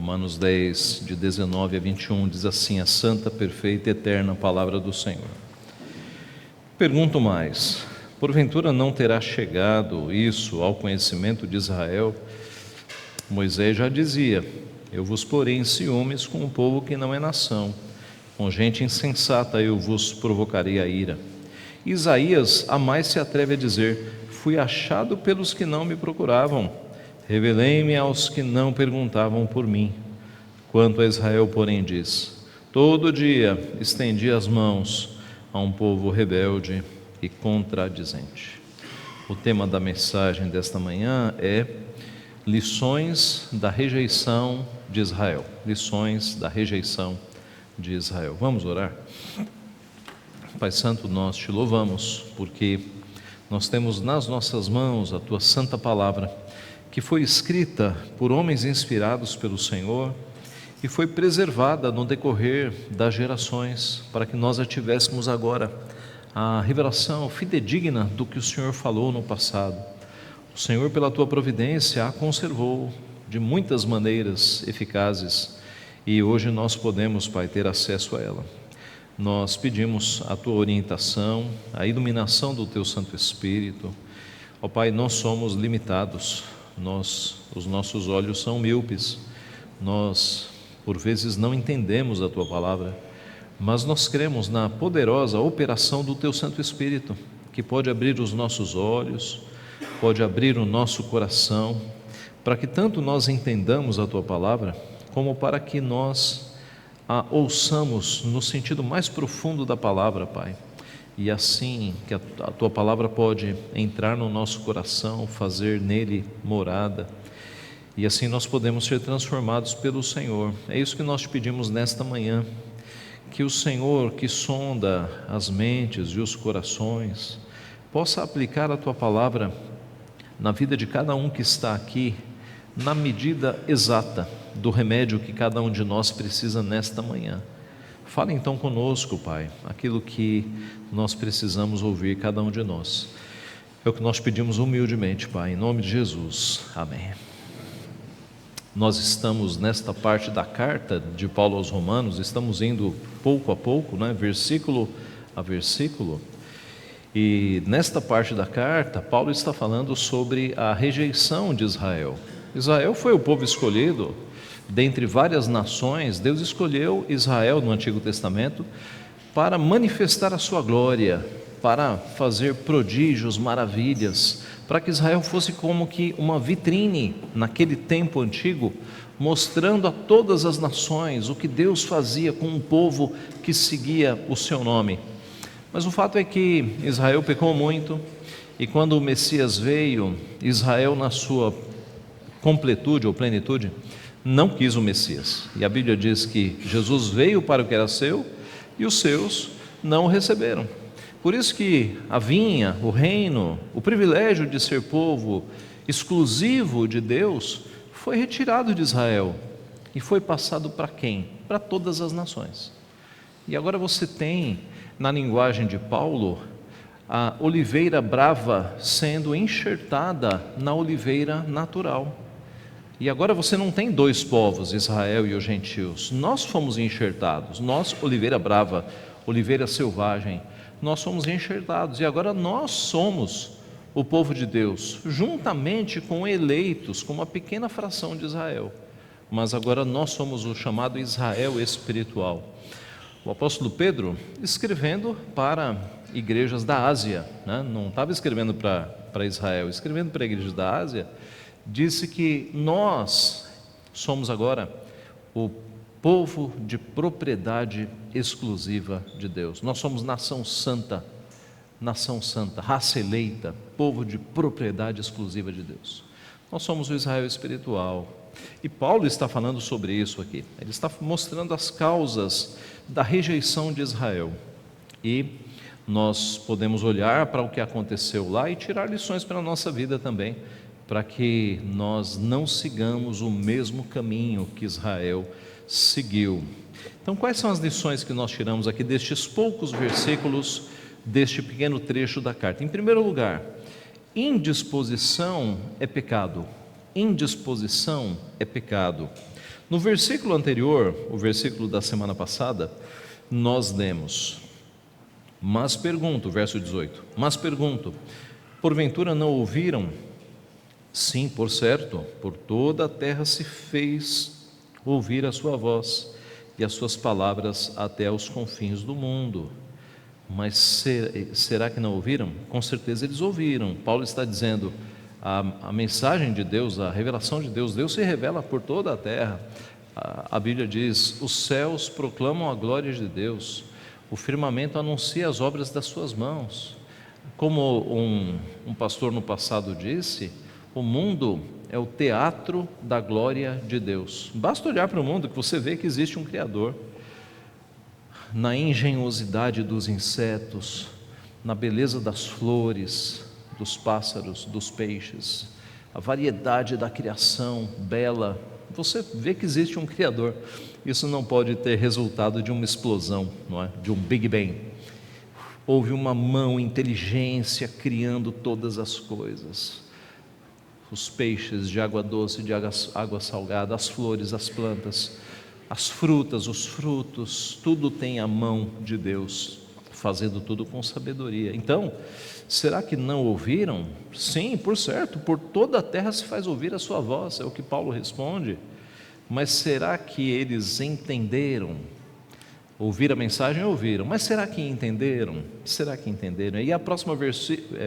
Romanos 10, de 19 a 21, diz assim: a santa, perfeita e eterna palavra do Senhor. Pergunto mais: porventura não terá chegado isso ao conhecimento de Israel? Moisés já dizia: eu vos porei em ciúmes com um povo que não é nação, com gente insensata eu vos provocarei a ira. Isaías a mais se atreve a dizer: fui achado pelos que não me procuravam, revelei-me aos que não perguntavam por mim. Quanto a Israel, porém, diz: todo dia estendi as mãos a um povo rebelde e contradizente. O tema da mensagem desta manhã é lições da rejeição de Israel. Lições da rejeição de Israel. Vamos orar? Pai Santo, nós te louvamos porque nós temos nas nossas mãos a tua santa palavra, que foi escrita por homens inspirados pelo Senhor e foi preservada no decorrer das gerações, para que nós a tivéssemos agora a revelação fidedigna do que o Senhor falou no passado. O Senhor, pela tua providência, a conservou de muitas maneiras eficazes e hoje nós podemos, Pai, ter acesso a ela. Nós pedimos a tua orientação, a iluminação do teu Santo Espírito. Ó Pai, nós somos limitados, os nossos olhos são míopes, nós por vezes não entendemos a tua palavra, mas nós cremos na poderosa operação do teu Santo Espírito, que pode abrir os nossos olhos, pode abrir o nosso coração, para que tanto nós entendamos a tua palavra, como para que nós a ouçamos no sentido mais profundo da palavra, Pai. E assim que a tua palavra pode entrar no nosso coração, fazer nele morada, e assim nós podemos ser transformados pelo Senhor. É isso que nós te pedimos nesta manhã, que o Senhor, que sonda as mentes e os corações, possa aplicar a tua palavra na vida de cada um que está aqui, na medida exata do remédio que cada um de nós precisa nesta manhã. Fala então conosco, Pai, aquilo que nós precisamos ouvir, cada um de nós. É o que nós pedimos humildemente, Pai, em nome de Jesus. Amém. Nós estamos nesta parte da carta de Paulo aos Romanos, estamos indo pouco a pouco, versículo a versículo, e nesta parte da carta, Paulo está falando sobre a rejeição de Israel. Israel foi o povo escolhido, dentre várias nações, Deus escolheu Israel no Antigo Testamento para manifestar a sua glória, para fazer prodígios, maravilhas, para que Israel fosse como que uma vitrine naquele tempo antigo, mostrando a todas as nações o que Deus fazia com um povo que seguia o seu nome. Mas o fato é que Israel pecou muito, e quando o Messias veio, Israel na sua completude ou plenitude não quis o Messias, e a Bíblia diz que Jesus veio para o que era seu e os seus não o receberam. Por isso que a vinha, o reino, o privilégio de ser povo exclusivo de Deus foi retirado de Israel e foi passado para quem? Para todas as nações. E agora você tem, na linguagem de Paulo, a oliveira brava sendo enxertada na oliveira natural. E agora você não tem dois povos, Israel e os gentios. Nós fomos enxertados, nós, oliveira brava, oliveira selvagem, nós somos enxertados, e agora nós somos o povo de Deus, juntamente com eleitos, com uma pequena fração de Israel. Mas agora nós somos o chamado Israel espiritual. O apóstolo Pedro, escrevendo para igrejas da Ásia, não estava escrevendo para Israel, escrevendo para igrejas da Ásia, disse que nós somos agora o povo de propriedade exclusiva de Deus. Nós somos nação santa, raça eleita, povo de propriedade exclusiva de Deus. Nós somos o Israel espiritual. E Paulo está falando sobre isso aqui. Ele está mostrando as causas da rejeição de Israel. E nós podemos olhar para o que aconteceu lá e tirar lições para a nossa vida também, para que nós não sigamos o mesmo caminho que Israel seguiu. Então, quais são as lições que nós tiramos aqui destes poucos versículos, deste pequeno trecho da carta? Em primeiro lugar, indisposição é pecado. indisposição é pecado. No versículo anterior, o versículo da semana passada, nós lemos: mas pergunto, verso 18, mas pergunto, porventura não ouviram? Sim, por certo, por toda a terra se fez ouvir a sua voz e as suas palavras até aos confins do mundo. Mas será que não ouviram? Com certeza eles ouviram. Paulo está dizendo, a mensagem de Deus, a revelação de Deus, Deus se revela por toda a terra. A Bíblia diz: os céus proclamam a glória de Deus, o firmamento anuncia as obras das suas mãos. Como um pastor no passado disse, o mundo é o teatro da glória de Deus. Basta olhar para o mundo que você vê que existe um Criador. Na engenhosidade dos insetos, na beleza das flores, dos pássaros, dos peixes, a variedade da criação bela, você vê que existe um Criador. Isso não pode ter resultado de uma explosão, não é? De um Big Bang. Houve uma mão, inteligência criando todas as coisas. Os peixes de água doce, de água salgada, as flores, as plantas, as frutas, os frutos, tudo tem a mão de Deus, fazendo tudo com sabedoria. Então, será que não ouviram? Sim, por certo, por toda a terra se faz ouvir a sua voz, é o que Paulo responde. Mas será que eles entenderam? Ouvir a mensagem, ouviram, mas será que entenderam? Será que entenderam? E a próxima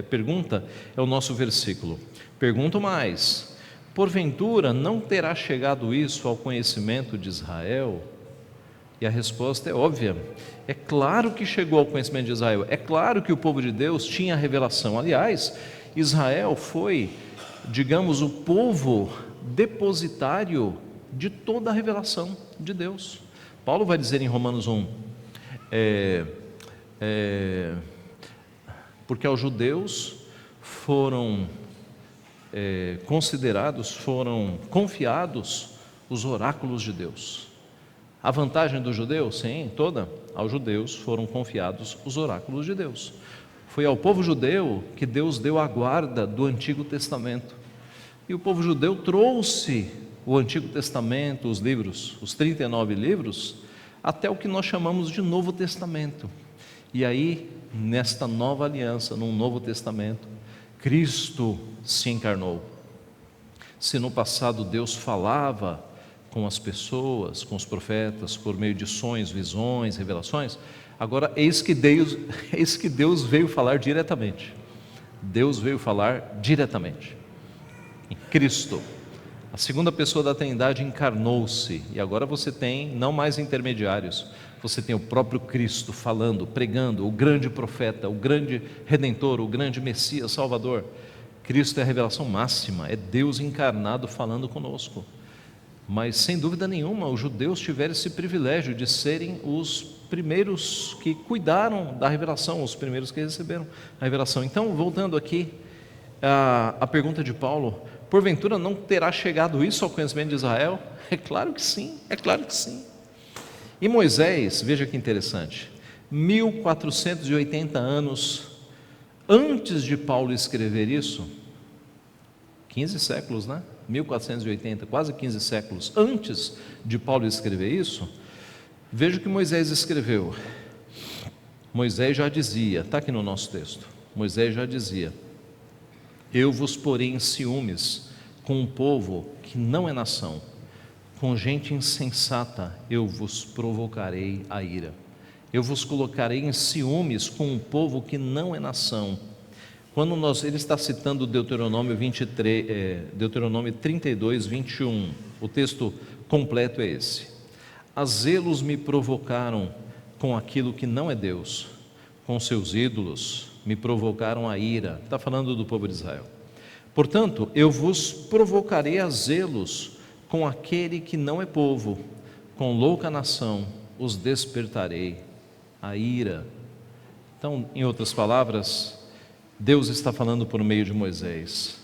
pergunta é o nosso versículo. Pergunto mais: porventura não terá chegado isso ao conhecimento de Israel? E a resposta é óbvia. É claro que chegou ao conhecimento de Israel. É claro que o povo de Deus tinha a revelação. Aliás, Israel foi, digamos, o povo depositário de toda a revelação de Deus. Paulo vai dizer em Romanos 1, porque aos judeus foram considerados, foram confiados os oráculos de Deus. A vantagem do judeu? Sim, toda. Aos judeus foram confiados os oráculos de Deus. Foi ao povo judeu que Deus deu a guarda do Antigo Testamento. E o povo judeu trouxe o Antigo Testamento, os livros, os 39 livros, até o que nós chamamos de Novo Testamento. E aí, nesta nova aliança, num Novo Testamento, Cristo se encarnou. Se no passado Deus falava com as pessoas, com os profetas, por meio de sonhos, visões, revelações, agora eis que Deus veio falar diretamente. Deus veio falar diretamente. Em Cristo, a segunda pessoa da Trindade encarnou-se, e agora você tem não mais intermediários, você tem o próprio Cristo falando, pregando, o grande profeta, o grande Redentor, o grande Messias, Salvador. Cristo é a revelação máxima, é Deus encarnado falando conosco. Mas sem dúvida nenhuma, os judeus tiveram esse privilégio de serem os primeiros que cuidaram da revelação, os primeiros que receberam a revelação. Então, voltando aqui à pergunta de Paulo: porventura não terá chegado isso ao conhecimento de Israel? É claro que sim, é claro que sim. E Moisés, veja que interessante, 1480 anos antes de Paulo escrever isso, 15 séculos, né? 1480, quase 15 séculos antes de Paulo escrever isso, veja o que Moisés escreveu. Moisés já dizia, está aqui no nosso texto, Moisés já dizia: eu vos porei em ciúmes com um povo que não é nação, com gente insensata eu vos provocarei a ira. Eu vos colocarei em ciúmes com um povo que não é nação. Ele está citando Deuteronômio 32, 21, o texto completo é esse: a zelos me provocaram com aquilo que não é Deus, com seus ídolos me provocaram a ira. Está falando do povo de Israel. Portanto, eu vos provocarei a zelos com aquele que não é povo, com louca nação os despertarei a ira. Então, em outras palavras, Deus está falando por meio de Moisés: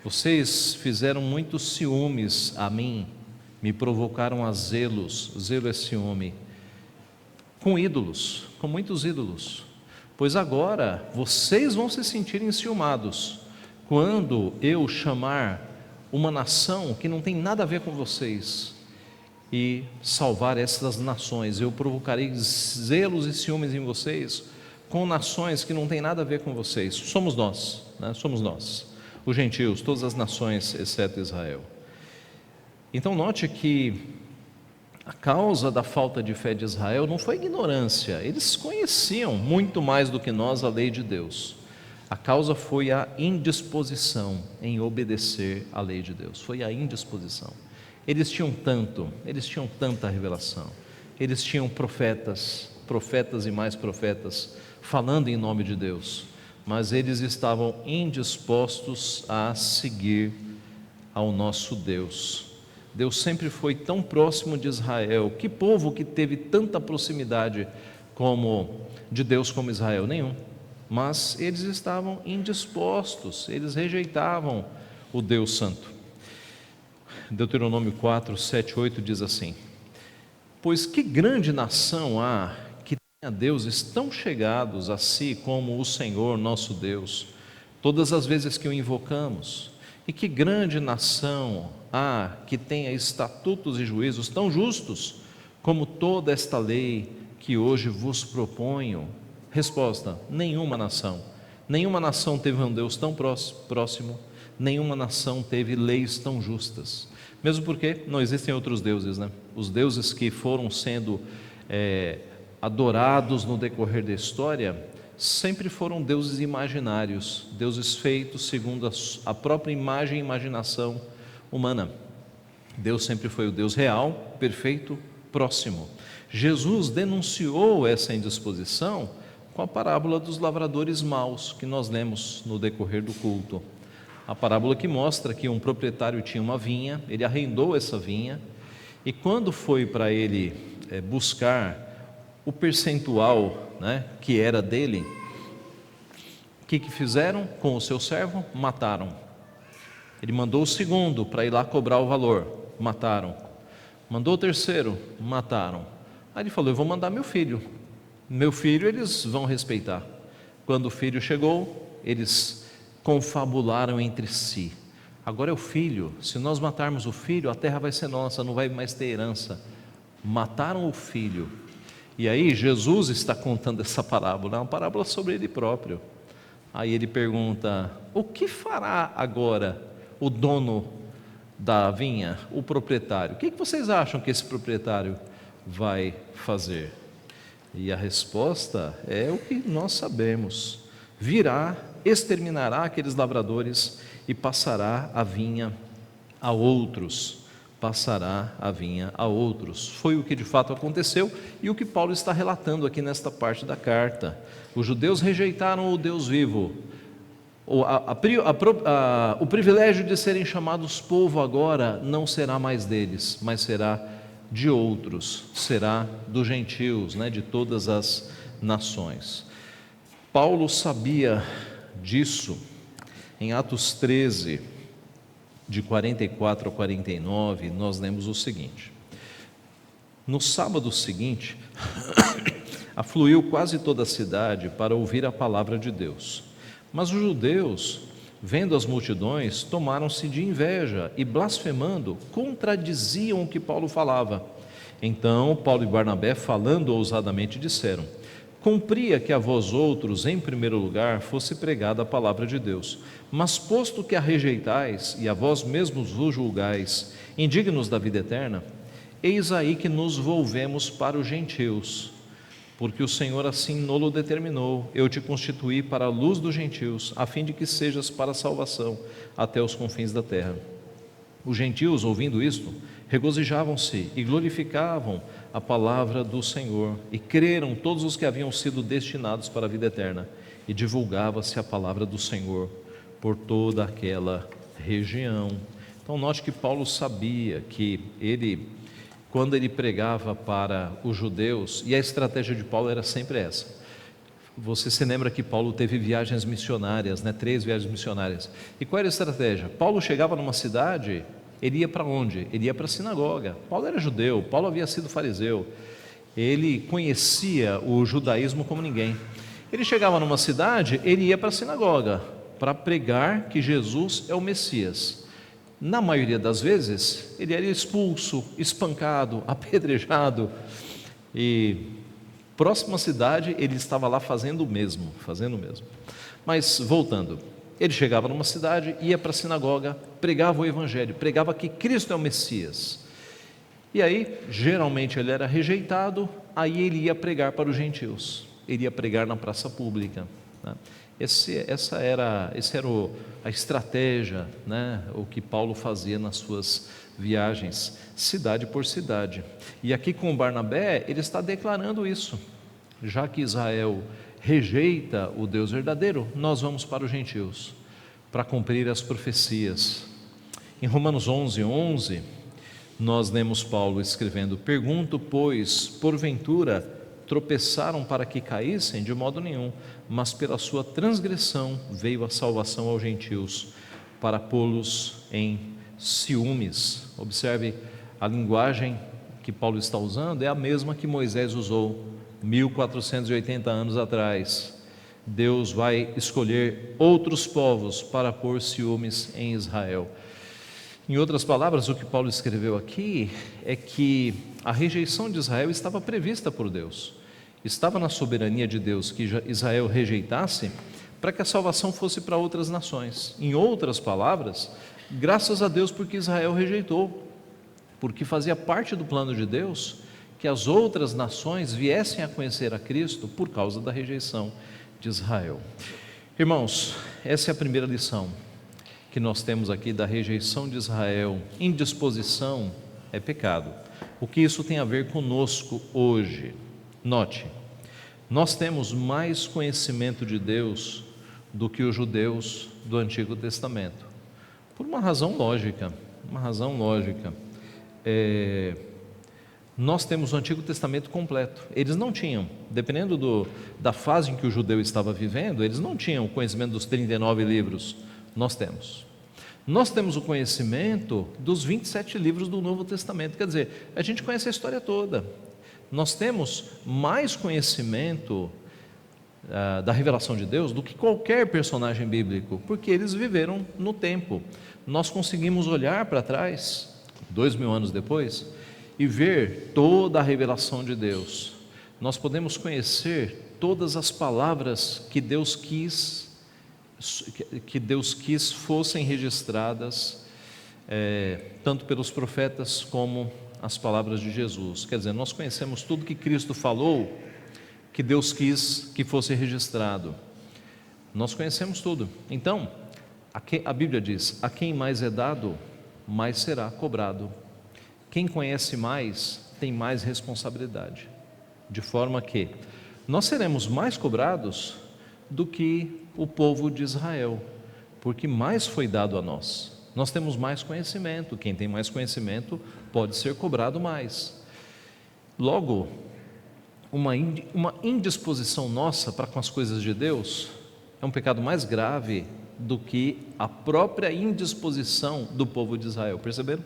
vocês fizeram muitos ciúmes a mim, me provocaram a zelos, zelo é ciúme, com ídolos, com muitos ídolos. Pois agora vocês vão se sentir enciumados quando eu chamar uma nação que não tem nada a ver com vocês e salvar essas nações. Eu provocarei zelos e ciúmes em vocês com nações que não tem nada a ver com vocês. Somos nós, né? Somos nós, os gentios, todas as nações exceto Israel. Então note que a causa da falta de fé de Israel não foi ignorância, eles conheciam muito mais do que nós a lei de Deus. A causa foi a indisposição em obedecer à lei de Deus, foi a indisposição. Eles tinham tanta revelação, eles tinham profetas e mais profetas, falando em nome de Deus, mas eles estavam indispostos a seguir ao nosso Deus. Deus sempre foi tão próximo de Israel. Que povo que teve tanta proximidade de Deus como Israel? Nenhum. Mas eles estavam indispostos, eles rejeitavam o Deus Santo. Deuteronômio 4, 7, 8 diz assim: pois que grande nação há que tenha deuses tão chegados a si como o Senhor nosso Deus, todas as vezes que o invocamos? E que grande nação há que tenha estatutos e juízos tão justos como toda esta lei que hoje vos proponho? Resposta: nenhuma nação. Nenhuma nação teve um Deus tão próximo, nenhuma nação teve leis tão justas. Mesmo porque não existem outros deuses, né? Os deuses que foram sendo adorados no decorrer da história sempre foram deuses imaginários, deuses feitos segundo a própria imagem e imaginação humana. Deus sempre foi o Deus real, perfeito, próximo. Jesus denunciou essa indisposição com a parábola dos lavradores maus, que nós lemos no decorrer do culto. A parábola que mostra que um proprietário tinha uma vinha, ele arrendou essa vinha, e quando foi para ele buscar o percentual, né, que era dele, o que fizeram com o seu servo? Mataram. Ele mandou o segundo para ir lá cobrar o valor, mataram. Mandou o terceiro, mataram. Aí ele falou: eu vou mandar meu filho eles vão respeitar. Quando o filho chegou, eles confabularam entre si: agora é o filho, se nós matarmos o filho, a terra vai ser nossa, não vai mais ter herança. Mataram o filho. E aí Jesus está contando essa parábola, é uma parábola sobre ele próprio. Aí ele pergunta: o que fará agora o dono da vinha, o proprietário? O que vocês acham que esse proprietário vai fazer? E a resposta é o que nós sabemos: virá, exterminará aqueles lavradores e passará a vinha a outros. Passará a vinha a outros. Foi o que de fato aconteceu e o que Paulo está relatando aqui nesta parte da carta. Os judeus rejeitaram o Deus vivo. O privilégio de serem chamados povo agora não será mais deles, mas será de outros, será dos gentios, né, de todas as nações. Paulo sabia disso. Em Atos 13, de 44 a 49, nós lemos o seguinte: no sábado seguinte, afluiu quase toda a cidade para ouvir a palavra de Deus. Mas os judeus, vendo as multidões, tomaram-se de inveja e, blasfemando, contradiziam o que Paulo falava. Então Paulo e Barnabé, falando ousadamente, disseram: cumpria que a vós outros, em primeiro lugar, fosse pregada a palavra de Deus. Mas posto que a rejeitais e a vós mesmos vos julgais indignos da vida eterna, eis aí que nos volvemos para os gentios. Porque o Senhor assim nolo determinou: eu te constituí para a luz dos gentios, a fim de que sejas para a salvação até os confins da terra. Os gentios, ouvindo isto, regozijavam-se e glorificavam a palavra do Senhor, e creram todos os que haviam sido destinados para a vida eterna, e divulgava-se a palavra do Senhor por toda aquela região. Então note que Paulo sabia que quando ele pregava para os judeus, e a estratégia de Paulo era sempre essa. Você se lembra que Paulo teve viagens missionárias, 3 viagens missionárias. E qual era a estratégia? Paulo chegava numa cidade, ele ia para onde? Ele ia para a sinagoga. Paulo era judeu, Paulo havia sido fariseu, ele conhecia o judaísmo como ninguém. Ele chegava numa cidade, ele ia para a sinagoga para pregar que Jesus é o Messias. Na maioria das vezes, ele era expulso, espancado, apedrejado, e próxima cidade ele estava lá fazendo o mesmo. Mas voltando, ele chegava numa cidade, ia para a sinagoga, pregava o evangelho, pregava que Cristo é o Messias. E aí, geralmente ele era rejeitado, aí ele ia pregar para os gentios, ele ia pregar na praça pública, né? Essa era a estratégia, né? O que Paulo fazia nas suas viagens, cidade por cidade. E aqui com Barnabé, ele está declarando isso. Já que Israel rejeita o Deus verdadeiro, nós vamos para os gentios, para cumprir as profecias. Em Romanos 11:11, nós lemos Paulo escrevendo: pergunto, pois, porventura tropeçaram para que caíssem? De modo nenhum, mas pela sua transgressão veio a salvação aos gentios, para pô-los em ciúmes. Observe, a linguagem que Paulo está usando é a mesma que Moisés usou 1480 anos atrás. Deus vai escolher outros povos para pôr ciúmes em Israel. Em outras palavras, o que Paulo escreveu aqui é que a rejeição de Israel estava prevista por Deus. Estava na soberania de Deus que Israel rejeitasse, para que a salvação fosse para outras nações. Em outras palavras, graças a Deus porque Israel rejeitou, porque fazia parte do plano de Deus que as outras nações viessem a conhecer a Cristo por causa da rejeição de Israel. Irmãos, essa é a primeira lição que nós temos aqui da rejeição de Israel. Indisposição é pecado. O que isso tem a ver conosco hoje? Note, nós temos mais conhecimento de Deus do que os judeus do Antigo Testamento, por uma razão lógica. Nós temos o Antigo Testamento completo. Eles não tinham, dependendo da fase em que o judeu estava vivendo, eles não tinham o conhecimento dos 39 livros. Nós temos o conhecimento dos 27 livros do Novo Testamento. Quer dizer, a gente conhece a história toda. Nós temos mais conhecimento da revelação de Deus do que qualquer personagem bíblico, porque eles viveram no tempo. Nós conseguimos olhar para trás, 2000 anos depois, e ver toda a revelação de Deus. Nós podemos conhecer todas as palavras que Deus quis fossem registradas, tanto pelos profetas como as palavras de Jesus. Quer dizer, nós conhecemos tudo que Cristo falou, que Deus quis que fosse registrado. Nós conhecemos tudo. Então, a Bíblia diz: a quem mais é dado, mais será cobrado. Quem conhece mais, tem mais responsabilidade. De forma que nós seremos mais cobrados do que o povo de Israel, porque mais foi dado a nós. Nós temos mais conhecimento. Quem tem mais conhecimento pode ser cobrado mais. Logo, uma indisposição nossa para com as coisas de Deus é um pecado mais grave do que a própria indisposição do povo de Israel. Perceberam?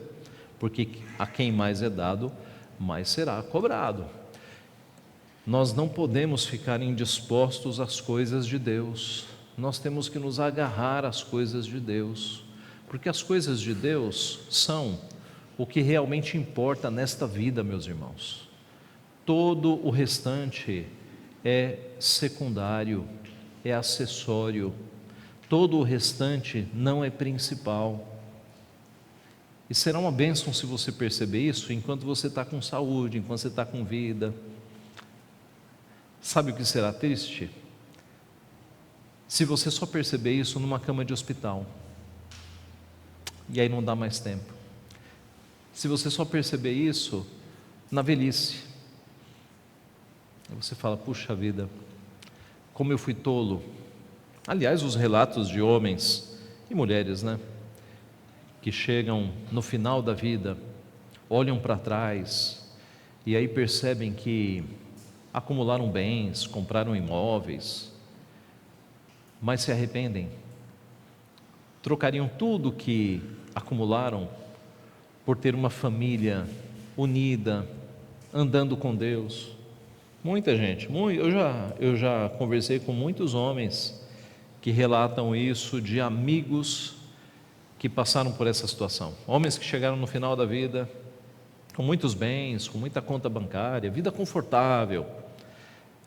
Porque a quem mais é dado, mais será cobrado. Nós não podemos ficar indispostos às coisas de Deus. Nós temos que nos agarrar às coisas de Deus, porque as coisas de Deus são o que realmente importa nesta vida, meus irmãos. Todo o restante é secundário, é acessório. Todo o restante não é principal. E será uma bênção se você perceber isso enquanto você está com saúde, enquanto você está com vida. Sabe o que será triste? Se você só perceber isso numa cama de hospital, e aí não dá mais tempo. Se você só perceber isso na velhice, aí você fala: puxa vida, como eu fui tolo. Aliás, os relatos de homens e mulheres, né, que chegam no final da vida, olham para trás e aí percebem que acumularam bens, compraram imóveis, mas se arrependem, trocariam tudo que acumularam por ter uma família unida, andando com Deus. Muita gente, eu já conversei com muitos homens que relatam isso, de amigos que passaram por essa situação. Homens que chegaram no final da vida com muitos bens, com muita conta bancária, vida confortável,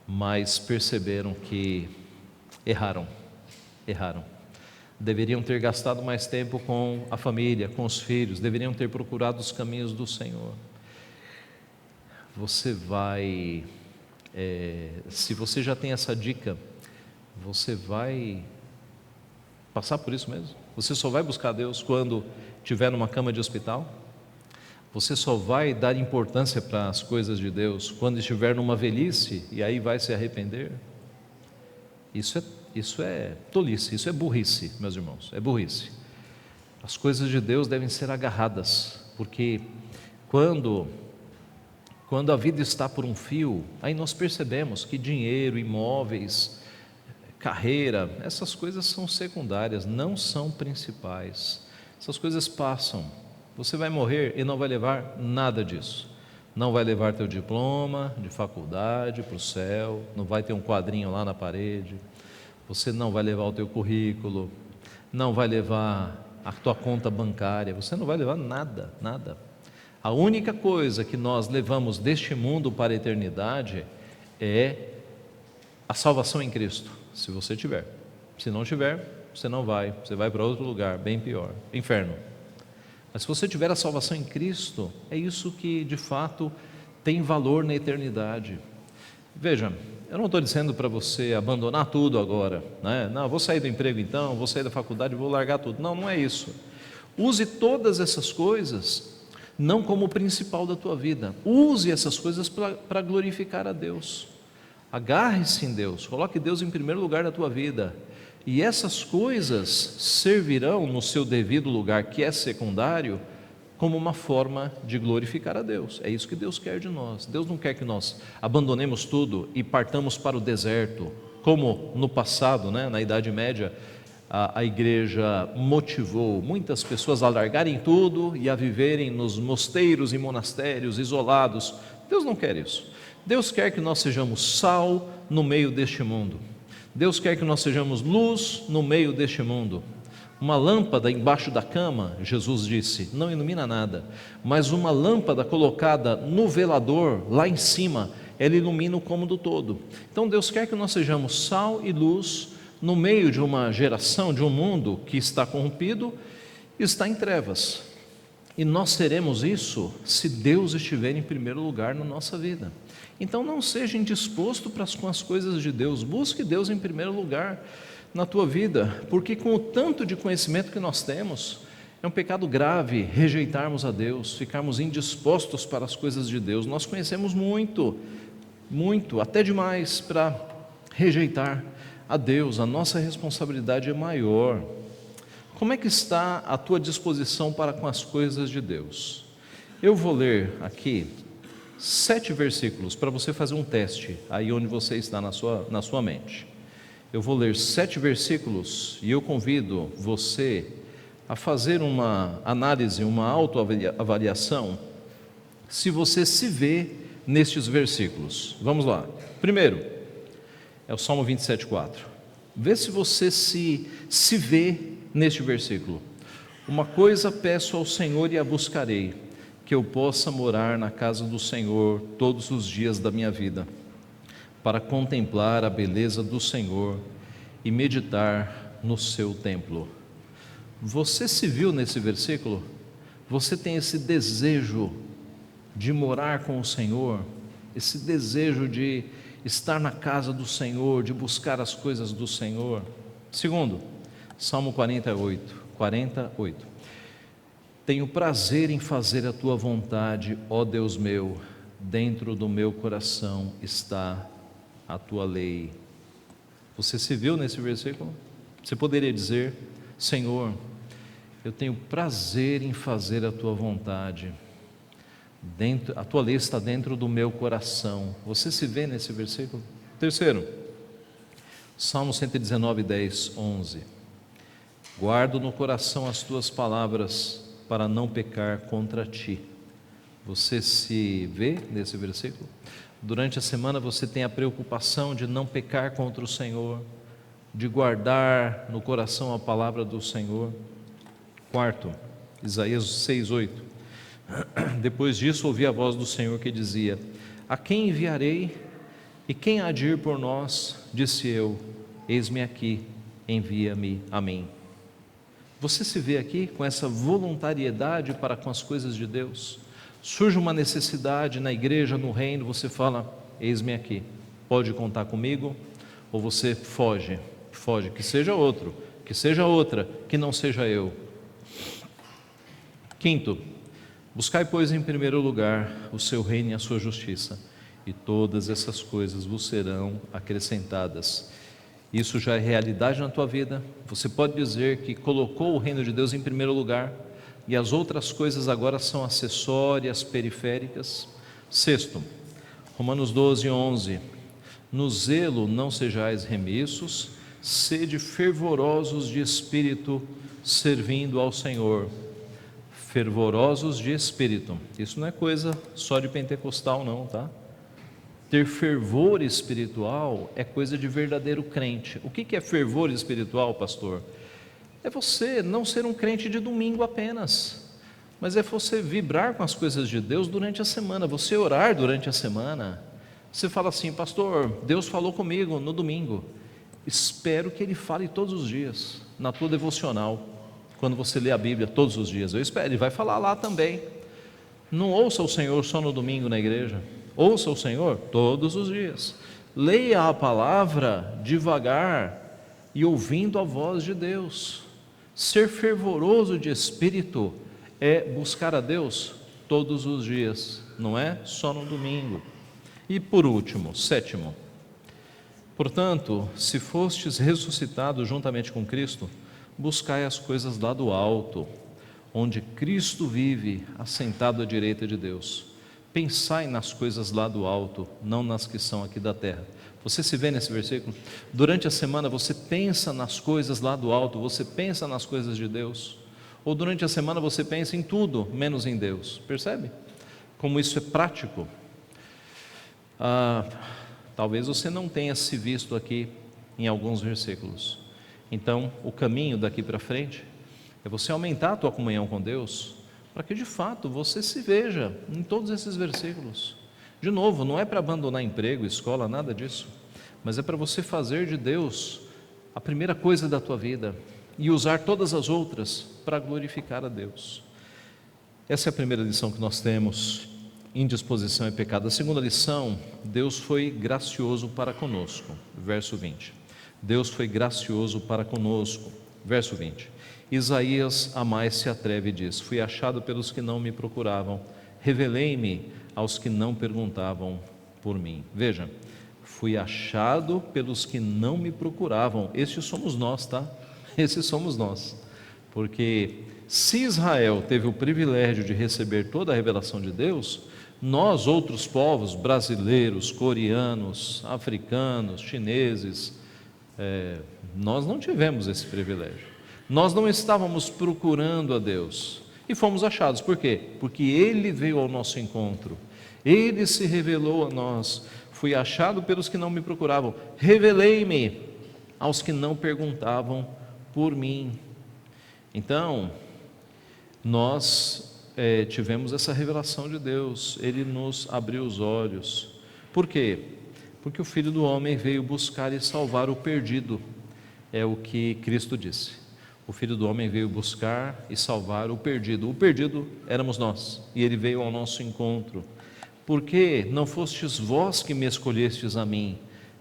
mas perceberam que erraram. Deveriam ter gastado mais tempo com a família, com os filhos, deveriam ter procurado os caminhos do Senhor. Você vai, se você já tem essa dica, você vai passar por isso mesmo? Você só vai buscar Deus quando estiver numa cama de hospital? Você só vai dar importância para as coisas de Deus quando estiver numa velhice e aí vai se arrepender? Isso é tolice, isso é burrice, meus irmãos, é burrice. As coisas de Deus devem ser agarradas, porque quando a vida está por um fio, aí nós percebemos que dinheiro, imóveis, carreira, essas coisas são secundárias, não são principais. Essas coisas passam. Você vai morrer e não vai levar nada disso. Não vai levar teu diploma de faculdade para o céu, não vai ter um quadrinho lá na parede, você não vai levar o teu currículo, não vai levar a tua conta bancária, você não vai levar nada, nada. A única coisa que nós levamos deste mundo para a eternidade é a salvação em Cristo, se você tiver. Se não tiver, você não vai, você vai para outro lugar, bem pior, inferno. Mas se você tiver a salvação em Cristo, é isso que de fato tem valor na eternidade. Veja, eu não estou dizendo para você abandonar tudo agora, né? Não, vou sair do emprego então, vou sair da faculdade, vou largar tudo. Não, não é isso. Use todas essas coisas não como o principal da tua vida. Use essas coisas para glorificar a Deus. Agarre-se em Deus, coloque Deus em primeiro lugar da tua vida. E essas coisas servirão no seu devido lugar, que é secundário, como uma forma de glorificar a Deus. É isso que Deus quer de nós. Deus não quer que nós abandonemos tudo e partamos para o deserto, como no passado, né, na Idade Média, a igreja motivou muitas pessoas a largarem tudo e a viverem nos mosteiros e monastérios isolados. Deus não quer isso. Deus quer que nós sejamos sal no meio deste mundo. Deus quer que nós sejamos luz no meio deste mundo. Uma lâmpada embaixo da cama, Jesus disse, não ilumina nada, mas uma lâmpada colocada no velador, lá em cima, ela ilumina o cômodo todo. Então Deus quer que nós sejamos sal e luz no meio de uma geração, de um mundo que está corrompido e está em trevas. E nós seremos isso se Deus estiver em primeiro lugar na nossa vida. Então não seja indisposto com as coisas de Deus, busque Deus em primeiro lugar na tua vida, porque com o tanto de conhecimento que nós temos, é um pecado grave rejeitarmos a Deus, ficarmos indispostos para as coisas de Deus. Nós conhecemos muito, até demais para rejeitar a Deus. A nossa responsabilidade é maior. Como é que está a tua disposição para com as coisas de Deus? Eu vou ler aqui 7 versículos para você fazer um teste aí onde você está na sua mente. Eu vou ler 7 versículos e eu convido você a fazer uma análise, uma autoavaliação, se você se vê nestes versículos. Vamos lá. Primeiro, é o Salmo 27,4. Vê se você se vê neste versículo. Uma coisa peço ao Senhor e a buscarei, que eu possa morar na casa do Senhor todos os dias da minha vida, para contemplar a beleza do Senhor e meditar no seu templo. Você se viu nesse versículo? Você tem esse desejo de morar com o Senhor, esse desejo de estar na casa do Senhor, de buscar as coisas do Senhor? Segundo, Salmo 48. Tenho prazer em fazer a tua vontade, ó Deus meu, dentro do meu coração está a tua lei. Você se viu nesse versículo? Você poderia dizer: Senhor, eu tenho prazer em fazer a tua vontade, a tua lei está dentro do meu coração. Você se vê nesse versículo? Terceiro, Salmo 119, 11. Guardo no coração as tuas palavras para não pecar contra ti. Você se vê nesse versículo? Durante a semana você tem a preocupação de não pecar contra o Senhor, de guardar no coração a palavra do Senhor. Quarto, Isaías 6:8. Depois disso ouvi a voz do Senhor que dizia: a quem enviarei e quem há de ir por nós? Disse eu: eis-me aqui, envia-me a mim. Você se vê aqui com essa voluntariedade para com as coisas de Deus? Surge uma necessidade na igreja, no reino, você fala: eis-me aqui, pode contar comigo? Ou você foge, que seja outro, que seja outra, que não seja eu. Quinto, buscai, pois, em primeiro lugar o seu reino e a sua justiça, e todas essas coisas vos serão acrescentadas. Isso já é realidade na tua vida. Você pode dizer que colocou o reino de Deus em primeiro lugar e as outras coisas agora são acessórias, periféricas. Sexto, Romanos 12:11. No zelo não sejais remissos, sede fervorosos de espírito, servindo ao Senhor. Fervorosos de espírito. Isso não é coisa só de pentecostal não, tá? Ter fervor espiritual é coisa de verdadeiro crente. O que é fervor espiritual, pastor? É você não ser um crente de domingo apenas, mas é você vibrar com as coisas de Deus durante a semana, você orar durante a semana. Você fala assim: pastor, Deus falou comigo no domingo. Espero que Ele fale todos os dias, na tua devocional, quando você lê a Bíblia todos os dias. Eu espero, Ele vai falar lá também. Não ouça o Senhor só no domingo na igreja. Ouça o Senhor todos os dias. Leia a palavra devagar e ouvindo a voz de Deus. Ser fervoroso de espírito é buscar a Deus todos os dias, não é só no domingo. E por último, sétimo, portanto, se fostes ressuscitados juntamente com Cristo, buscai as coisas lá do alto, onde Cristo vive, assentado à direita de Deus. Pensai nas coisas lá do alto, não nas que são aqui da terra. Você se vê nesse versículo? Durante a semana você pensa nas coisas lá do alto, você pensa nas coisas de Deus? Ou durante a semana você pensa em tudo, menos em Deus? Percebe? Como isso é prático? Talvez você não tenha se visto aqui em alguns versículos. Então, o caminho daqui para frente é você aumentar a tua comunhão com Deus, para que de fato você se veja em todos esses versículos. De novo, não é para abandonar emprego, escola, nada disso, mas é para você fazer de Deus a primeira coisa da tua vida e usar todas as outras para glorificar a Deus. Essa é a primeira lição que nós temos: indisposição é pecado. A segunda lição: Deus foi gracioso para conosco. Verso 20. Deus foi gracioso para conosco. Verso 20. Isaías a mais se atreve e diz: fui achado pelos que não me procuravam, revelei-me aos que não perguntavam por mim. Veja, fui achado pelos que não me procuravam. Esses somos nós, tá? Esses somos nós. Porque se Israel teve o privilégio de receber toda a revelação de Deus, nós, outros povos, brasileiros, coreanos, africanos, chineses, nós não tivemos esse privilégio. Nós não estávamos procurando a Deus e fomos achados. Por quê? Porque Ele veio ao nosso encontro, Ele se revelou a nós. Fui achado pelos que não me procuravam, revelei-me aos que não perguntavam por mim. Então, nós tivemos essa revelação de Deus, Ele nos abriu os olhos. Por quê? Porque o Filho do Homem veio buscar e salvar o perdido, é o que Cristo disse. O Filho do Homem veio buscar e salvar o perdido éramos nós, e Ele veio ao nosso encontro. Porque não fostes vós que me escolhestes a mim,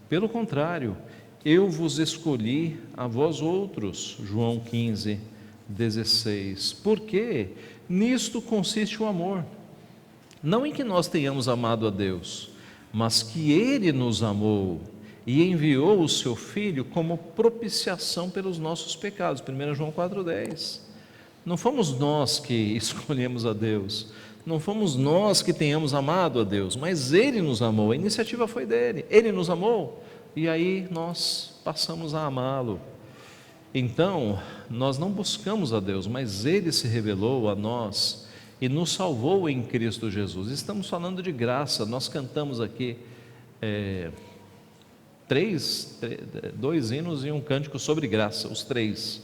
pelo contrário, eu vos escolhi a vós outros. João 15:16. Porque nisto consiste o amor, não em que nós tenhamos amado a Deus, mas que Ele nos amou e enviou o seu Filho como propiciação pelos nossos pecados. 1 João 4:10. Não fomos nós que escolhemos a Deus, não fomos nós que tenhamos amado a Deus, mas Ele nos amou, a iniciativa foi dEle, Ele nos amou, e aí nós passamos a amá-lo. Então, nós não buscamos a Deus, mas Ele se revelou a nós e nos salvou em Cristo Jesus. Estamos falando de graça. Nós cantamos aqui 2 hinos e um cântico sobre graça, os 3.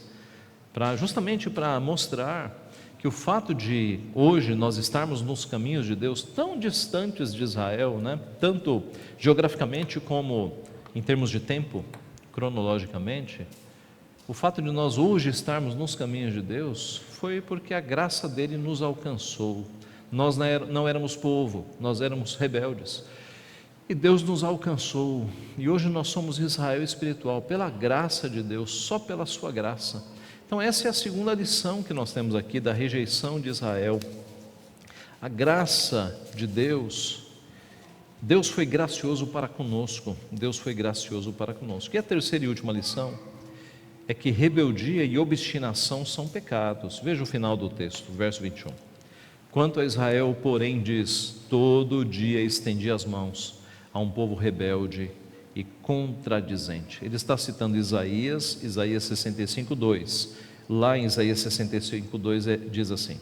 justamente para mostrar que o fato de hoje nós estarmos nos caminhos de Deus, tão distantes de Israel, né? Tanto geograficamente como em termos de tempo, cronologicamente, o fato de nós hoje estarmos nos caminhos de Deus foi porque a graça dele nos alcançou. Nós não éramos povo, nós éramos rebeldes. E Deus nos alcançou, e hoje nós somos Israel espiritual, pela graça de Deus, só pela sua graça. Então essa é a segunda lição que nós temos aqui da rejeição de Israel. A graça de Deus, Deus foi gracioso para conosco, Deus foi gracioso para conosco. E a terceira e última lição é que rebeldia e obstinação são pecados. Veja o final do texto, verso 21. Quanto a Israel, porém, diz: todo dia estendi as mãos a um povo rebelde e contradizente. Ele está citando Isaías 65:2. Lá em Isaías 65:2 diz assim: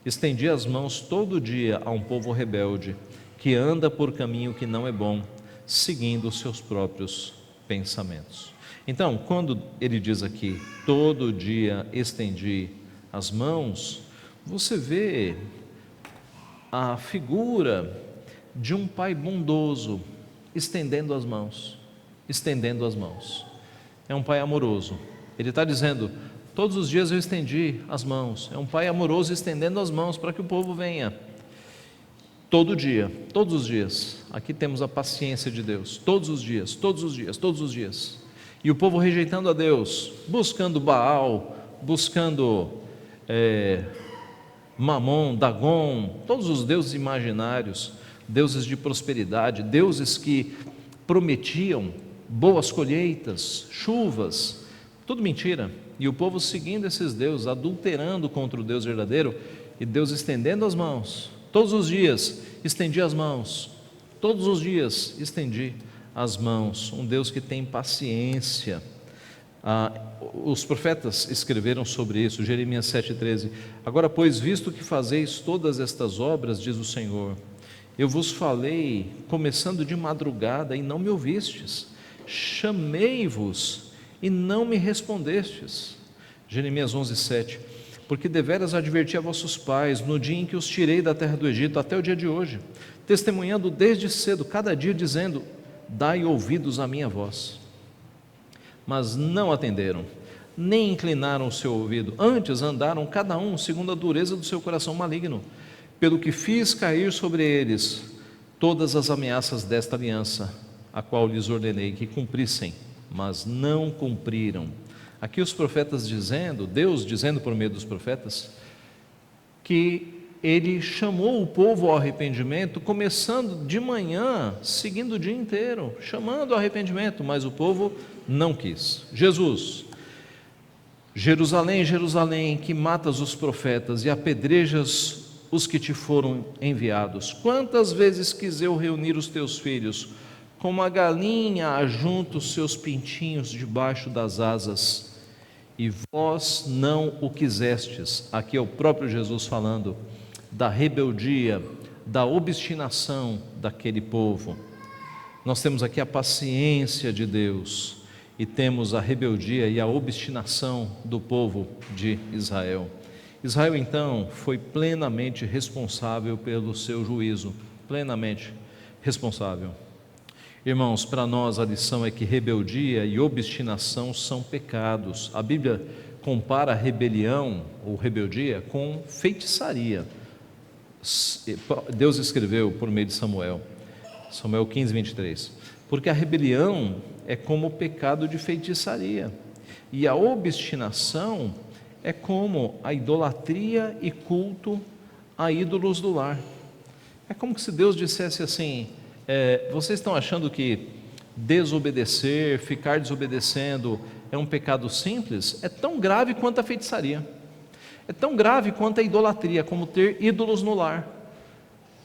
estendi as mãos todo dia a um povo rebelde, que anda por caminho que não é bom, seguindo os seus próprios pensamentos. Então, quando ele diz aqui, todo dia estendi as mãos, você vê a figura de um pai bondoso estendendo as mãos, estendendo as mãos. É um pai amoroso. Ele está dizendo: todos os dias eu estendi as mãos. É um pai amoroso estendendo as mãos para que o povo venha. Todo dia, todos os dias. Aqui temos a paciência de Deus. Todos os dias, todos os dias, todos os dias. E o povo rejeitando a Deus, buscando Baal, buscando Mamon, Dagon, todos os deuses imaginários, deuses de prosperidade, deuses que prometiam boas colheitas, chuvas, tudo mentira. E o povo seguindo esses deuses, adulterando contra o Deus verdadeiro, e Deus estendendo as mãos. Todos os dias estendi as mãos, todos os dias estendi as mãos. Um Deus que tem paciência. Os profetas escreveram sobre isso, Jeremias 7,13. Agora, pois, visto que fazeis todas estas obras, diz o Senhor, eu vos falei, começando de madrugada, e não me ouvistes. Chamei-vos e não me respondestes. Jeremias 11,7. Porque deveras adverti a vossos pais no dia em que os tirei da terra do Egito até o dia de hoje, testemunhando desde cedo, cada dia, dizendo: dai ouvidos à minha voz. Mas não atenderam, nem inclinaram o seu ouvido, antes andaram cada um segundo a dureza do seu coração maligno, pelo que fiz cair sobre eles todas as ameaças desta aliança, a qual lhes ordenei que cumprissem, mas não cumpriram. Aqui os profetas dizendo, Deus dizendo por meio dos profetas, que Ele chamou o povo ao arrependimento, começando de manhã, seguindo o dia inteiro, chamando ao arrependimento, mas o povo não quis. Jesus: Jerusalém, Jerusalém, que matas os profetas e apedrejas os que te foram enviados, quantas vezes quis eu reunir os teus filhos, como a galinha ajunta os seus pintinhos debaixo das asas, e vós não o quisestes. Aqui é o próprio Jesus falando da rebeldia, da obstinação daquele povo. Nós temos aqui a paciência de Deus e temos a rebeldia e a obstinação do povo de Israel. Israel então foi plenamente responsável pelo seu juízo, plenamente responsável. Irmãos, para nós a lição é que rebeldia e obstinação são pecados. A Bíblia compara a rebelião ou rebeldia com feitiçaria. Deus escreveu por meio de Samuel 15:23, porque a rebelião é como o pecado de feitiçaria, e a obstinação é como a idolatria e culto a ídolos do lar. É como se Deus dissesse assim: vocês estão achando que desobedecer, ficar desobedecendo é um pecado simples? É tão grave quanto a feitiçaria, é tão grave quanto a idolatria, como ter ídolos no lar.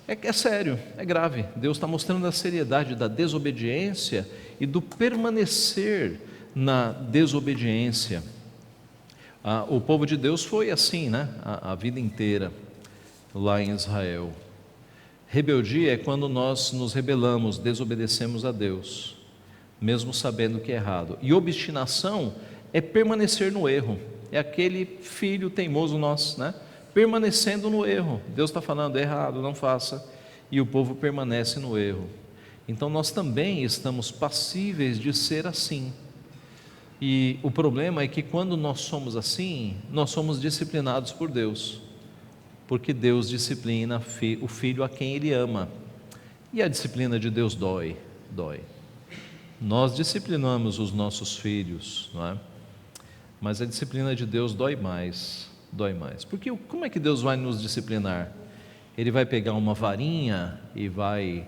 É sério, é grave. Deus está mostrando a seriedade da desobediência e do permanecer na desobediência. O povo de Deus foi assim, né? A vida inteira lá em Israel. Rebeldia é quando nós nos rebelamos, desobedecemos a Deus, mesmo sabendo que é errado. E obstinação é permanecer no erro, É aquele filho teimoso nosso, né? Permanecendo no erro. Deus está falando, é errado, não faça. E o povo permanece no erro. Então nós também estamos passíveis de ser assim. E o problema é que quando nós somos assim, nós somos disciplinados por Deus. Porque Deus disciplina o filho a quem Ele ama. E a disciplina de Deus dói. Nós disciplinamos os nossos filhos, não é? Mas a disciplina de Deus dói mais. Porque como é que Deus vai nos disciplinar? Ele vai pegar uma varinha e vai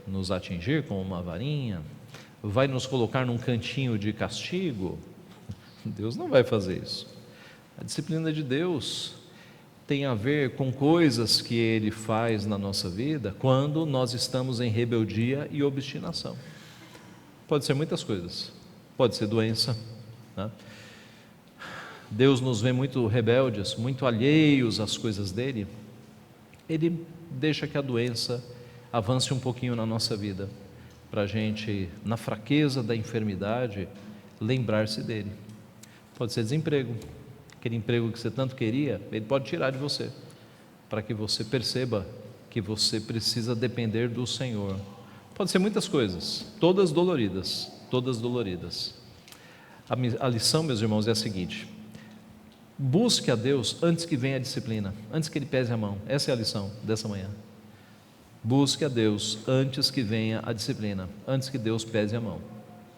nos atingir com uma varinha? Vai nos colocar num cantinho de castigo? Deus não vai fazer isso. A disciplina de Deus tem a ver com coisas que Ele faz na nossa vida quando nós estamos em rebeldia e obstinação. Pode ser muitas coisas, pode ser doença, né? Deus nos vê muito rebeldes, muito alheios às coisas dEle. Ele deixa que a doença avance um pouquinho na nossa vida, para a gente, na fraqueza da enfermidade, lembrar-se dEle. Pode ser desemprego, aquele emprego que você tanto queria, Ele pode tirar de você, para que você perceba que você precisa depender do Senhor. Pode ser muitas coisas, todas doloridas. A lição, meus irmãos, é a seguinte: busque a Deus antes que venha a disciplina, antes que Ele pese a mão. Essa é a lição dessa manhã. Busque a Deus antes que venha a disciplina, antes que Deus pese a mão,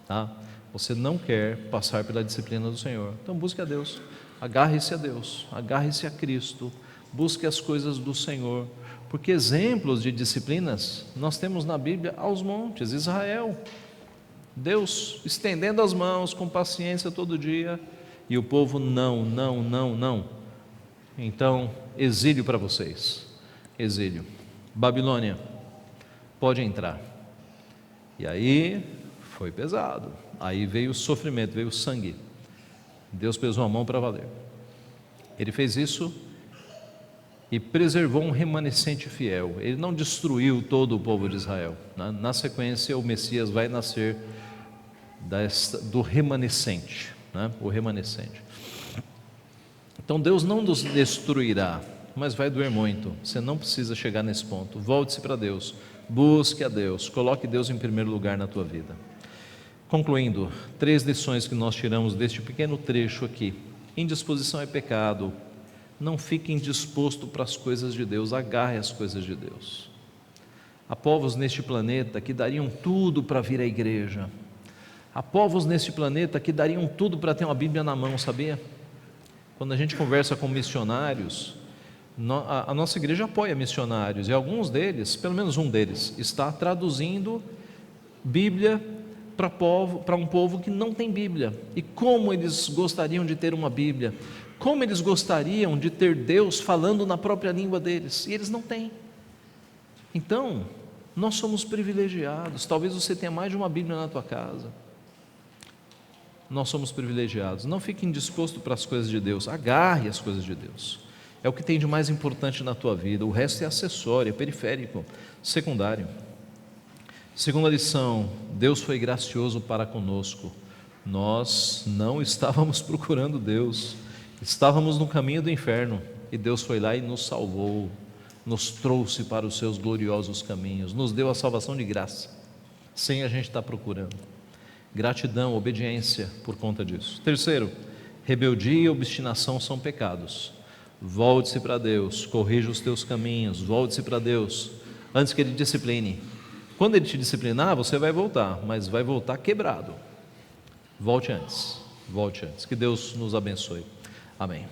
tá? Você não quer passar pela disciplina do Senhor, então busque a Deus, agarre-se a Deus, agarre-se a Cristo, busque as coisas do Senhor, porque exemplos de disciplinas nós temos na Bíblia aos montes. Israel, Deus estendendo as mãos com paciência todo dia, e o povo não. Então, exílio para vocês, exílio. Babilônia, pode entrar. E aí foi pesado, aí veio o sofrimento, veio o sangue. Deus pesou a mão para valer. Ele fez isso e preservou um remanescente fiel. Ele não destruiu todo o povo de Israel. Na sequência, o Messias vai nascer do remanescente, né? O remanescente. Então Deus não nos destruirá, mas vai doer muito. Você não precisa chegar nesse ponto. Volte-se para Deus, busque a Deus, coloque Deus em primeiro lugar na tua vida. Concluindo, 3 lições que nós tiramos deste pequeno trecho aqui. Indisposição é pecado. Não fique indisposto para as coisas de Deus, agarre as coisas de Deus. Há povos neste planeta que dariam tudo para vir à igreja. Há povos neste planeta que dariam tudo para ter uma Bíblia na mão, sabia? Quando a gente conversa com missionários, a nossa igreja apoia missionários, e alguns deles, pelo menos um deles, está traduzindo Bíblia para um povo que não tem Bíblia. E como eles gostariam de ter uma Bíblia, como eles gostariam de ter Deus falando na própria língua deles, e eles não têm. Então, nós somos privilegiados. Talvez você tenha mais de uma Bíblia na tua casa. Nós somos privilegiados. Não fique indisposto para as coisas de Deus, agarre as coisas de Deus. É o que tem de mais importante na tua vida. O resto é acessório, é periférico, secundário. Segunda lição: Deus foi gracioso para conosco. Nós não estávamos procurando Deus, estávamos no caminho do inferno, e Deus foi lá e nos salvou, nos trouxe para os seus gloriosos caminhos, nos deu a salvação de graça, sem a gente estar procurando. Gratidão, obediência por conta disso. Terceiro, rebeldia e obstinação são pecados. Volte-se para Deus, corrija os teus caminhos, volte-se para Deus, antes que Ele discipline. Quando Ele te disciplinar, você vai voltar, mas vai voltar quebrado. Volte antes, que Deus nos abençoe. Amém.